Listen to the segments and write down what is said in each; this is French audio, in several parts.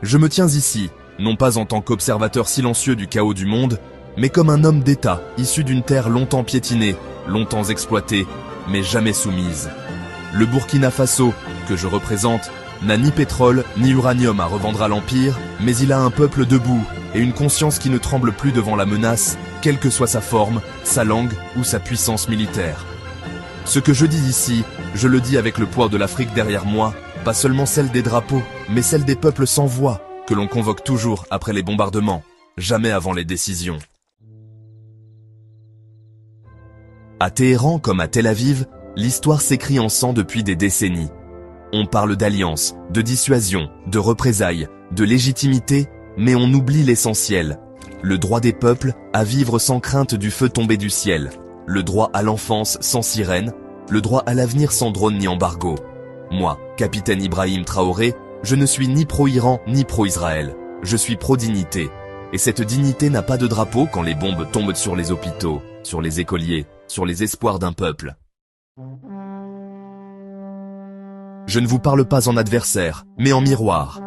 Je me tiens ici, non pas en tant qu'observateur silencieux du chaos du monde, mais comme un homme d'État issu d'une terre longtemps piétinée, longtemps exploitée, mais jamais soumise. Le Burkina Faso, que je représente, n'a ni pétrole ni uranium à revendre à l'Empire, mais il a un peuple debout et une conscience qui ne tremble plus devant la menace, quelle que soit sa forme, sa langue ou sa puissance militaire. Ce que je dis ici, je le dis avec le poids de l'Afrique derrière moi, pas seulement celle des drapeaux, mais celle des peuples sans voix, que l'on convoque toujours après les bombardements, jamais avant les décisions. À Téhéran comme à Tel Aviv, l'histoire s'écrit en sang depuis des décennies. On parle d'alliance, de dissuasion, de représailles, de légitimité, mais on oublie l'essentiel. Le droit des peuples à vivre sans crainte du feu tombé du ciel. Le droit à l'enfance sans sirène. Le droit à l'avenir sans drone ni embargo. Moi, capitaine Ibrahim Traoré, je ne suis ni pro-Iran ni pro-Israël. Je suis pro-dignité. Et cette dignité n'a pas de drapeau quand les bombes tombent sur les hôpitaux, sur les écoliers, sur les espoirs d'un peuple. Je ne vous parle pas en adversaire, mais en miroir.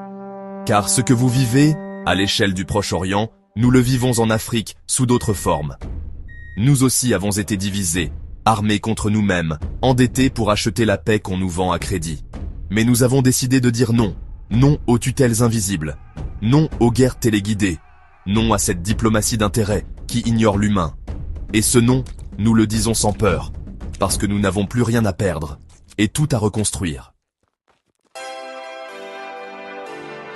Car ce que vous vivez, à l'échelle du Proche-Orient, nous le vivons en Afrique sous d'autres formes. Nous aussi avons été divisés, armés contre nous-mêmes, endettés pour acheter la paix qu'on nous vend à crédit. Mais nous avons décidé de dire non. Non aux tutelles invisibles. Non aux guerres téléguidées. Non à cette diplomatie d'intérêt qui ignore l'humain. Et ce non, nous le disons sans peur, parce que nous n'avons plus rien à perdre, et tout à reconstruire.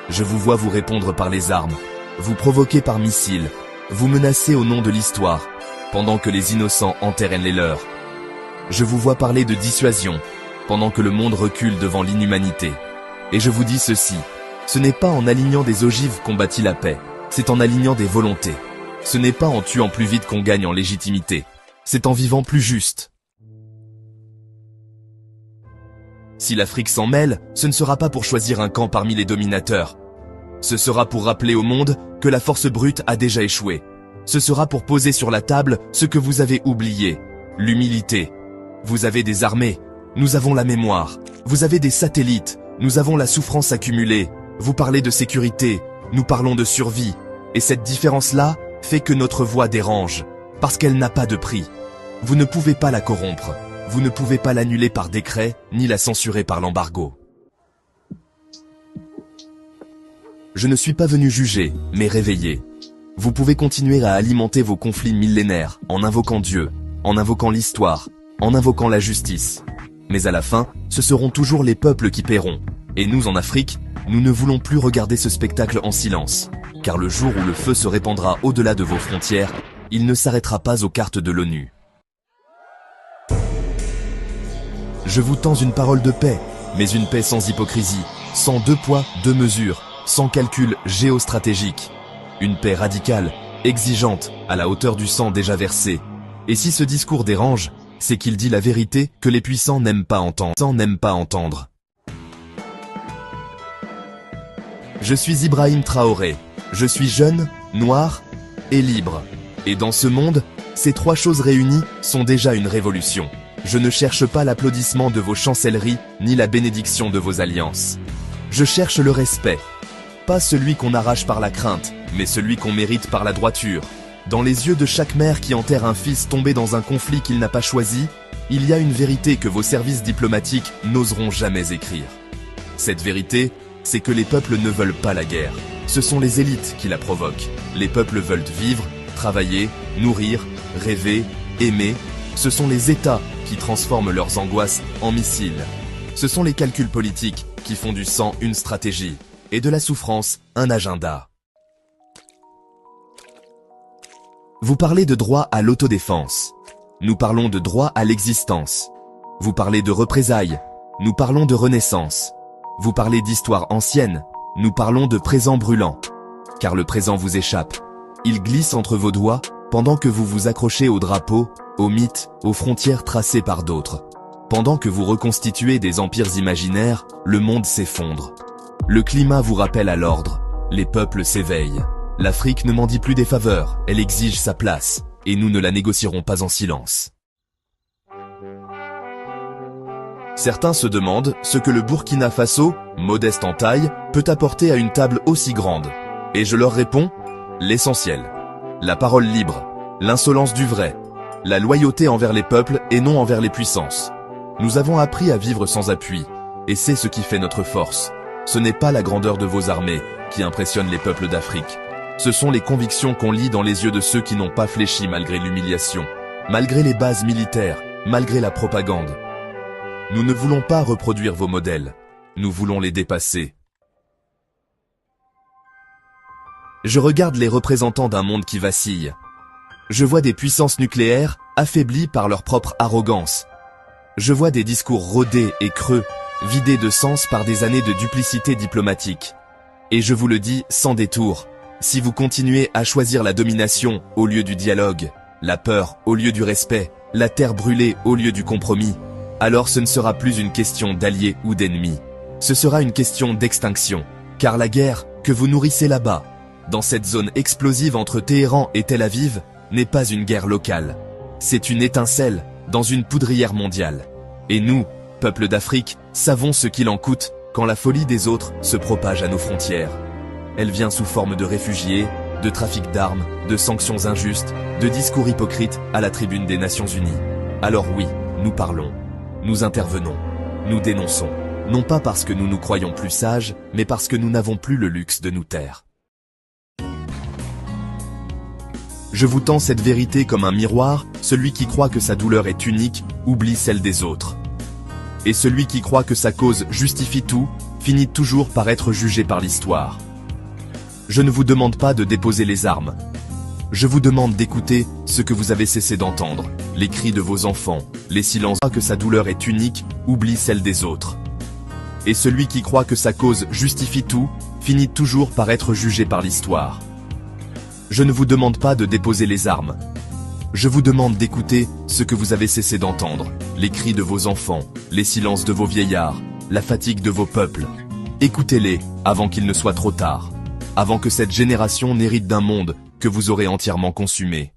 Je vous vois vous répondre par les armes, vous provoquer par missiles, vous menacer au nom de l'histoire, pendant que les innocents enterrent les leurs. Je vous vois parler de dissuasion, pendant que le monde recule devant l'inhumanité. Et je vous dis ceci, ce n'est pas en alignant des ogives qu'on bâtit la paix, c'est en alignant des volontés. Ce n'est pas en tuant plus vite qu'on gagne en légitimité, c'est en vivant plus juste. Si l'Afrique s'en mêle, ce ne sera pas pour choisir un camp parmi les dominateurs. Ce sera pour rappeler au monde que la force brute a déjà échoué. Ce sera pour poser sur la table ce que vous avez oublié, l'humilité. Vous avez des armées, nous avons la mémoire. Vous avez des satellites, nous avons la souffrance accumulée. Vous parlez de sécurité, nous parlons de survie. Et cette différence-là fait que notre voix dérange, parce qu'elle n'a pas de prix. Vous ne pouvez pas la corrompre. Vous ne pouvez pas l'annuler par décret, ni la censurer par l'embargo. Je ne suis pas venu juger, mais réveiller. Vous pouvez continuer à alimenter vos conflits millénaires, en invoquant Dieu, en invoquant l'histoire, en invoquant la justice. Mais à la fin, ce seront toujours les peuples qui paieront. Et nous, en Afrique, nous ne voulons plus regarder ce spectacle en silence. Car le jour où le feu se répandra au-delà de vos frontières, il ne s'arrêtera pas aux cartes de l'ONU. Je vous tends une parole de paix, mais une paix sans hypocrisie, sans deux poids, deux mesures, sans calcul géostratégique. Une paix radicale, exigeante, à la hauteur du sang déjà versé. Et si ce discours dérange, c'est qu'il dit la vérité que les puissants n'aiment pas entendre. Je suis Ibrahim Traoré. Je suis jeune, noir et libre. Et dans ce monde, ces trois choses réunies sont déjà une révolution. Je ne cherche pas l'applaudissement de vos chancelleries, ni la bénédiction de vos alliances. Je cherche le respect. Pas celui qu'on arrache par la crainte, mais celui qu'on mérite par la droiture. Dans les yeux de chaque mère qui enterre un fils tombé dans un conflit qu'il n'a pas choisi, il y a une vérité que vos services diplomatiques n'oseront jamais écrire. Cette vérité, c'est que les peuples ne veulent pas la guerre. Ce sont les élites qui la provoquent. Les peuples veulent vivre, travailler, nourrir, rêver, aimer. Ce sont les États qui transforment leurs angoisses en missiles. Ce sont les calculs politiques qui font du sang une stratégie et de la souffrance un agenda. Vous parlez de droit à l'autodéfense. Nous parlons de droit à l'existence. Vous parlez de représailles. Nous parlons de renaissance. Vous parlez d'histoire ancienne. Nous parlons de présent brûlant. Car le présent vous échappe. Il glisse entre vos doigts pendant que vous vous accrochez aux drapeaux, aux mythes, aux frontières tracées par d'autres. Pendant que vous reconstituez des empires imaginaires, le monde s'effondre. Le climat vous rappelle à l'ordre. Les peuples s'éveillent. L'Afrique ne mendie plus des faveurs, elle exige sa place, et nous ne la négocierons pas en silence. Certains se demandent ce que le Burkina Faso, modeste en taille, peut peut apporter à une table aussi grande? Et je leur réponds, l'essentiel. La parole libre, l'insolence du vrai, la loyauté envers les peuples et non envers les puissances. Nous avons appris à vivre sans appui, et c'est ce qui fait notre force. Ce n'est pas la grandeur de vos armées qui impressionne les peuples d'Afrique. Ce sont les convictions qu'on lit dans les yeux de ceux qui n'ont pas fléchi malgré l'humiliation, malgré les bases militaires, malgré la propagande. Nous ne voulons pas reproduire vos modèles, nous voulons les dépasser. Je regarde les représentants d'un monde qui vacille. Je vois des puissances nucléaires affaiblies par leur propre arrogance. Je vois des discours rodés et creux, vidés de sens par des années de duplicité diplomatique. Et je vous le dis sans détour, si vous continuez à choisir la domination au lieu du dialogue, la peur au lieu du respect, la terre brûlée au lieu du compromis, alors ce ne sera plus une question d'alliés ou d'ennemis. Ce sera une question d'extinction, car la guerre que vous nourrissez là-bas, dans cette zone explosive entre Téhéran et Tel Aviv, n'est pas une guerre locale. C'est une étincelle dans une poudrière mondiale. Et nous, peuple d'Afrique, savons ce qu'il en coûte quand la folie des autres se propage à nos frontières. Elle vient sous forme de réfugiés, de trafic d'armes, de sanctions injustes, de discours hypocrites à la tribune des Nations Unies. Alors oui, nous parlons, nous intervenons, nous dénonçons, non pas parce que nous nous croyons plus sages, mais parce que nous n'avons plus le luxe de nous taire. Je vous tends cette vérité comme un miroir, celui qui croit que sa douleur est unique, oublie celle des autres. Et celui qui croit que sa cause justifie tout, finit toujours par être jugé par l'histoire. Je ne vous demande pas de déposer les armes. Je vous demande d'écouter ce que vous avez cessé d'entendre, les cris de vos enfants, les silences. Que sa douleur est unique, oublie celle des autres. Et celui qui croit que sa cause justifie tout, finit toujours par être jugé par l'histoire. Je ne vous demande pas de déposer les armes. Je vous demande d'écouter ce que vous avez cessé d'entendre, les cris de vos enfants, les silences de vos vieillards, la fatigue de vos peuples. Écoutez-les avant qu'il ne soit trop tard, avant que cette génération n'hérite d'un monde que vous aurez entièrement consumé.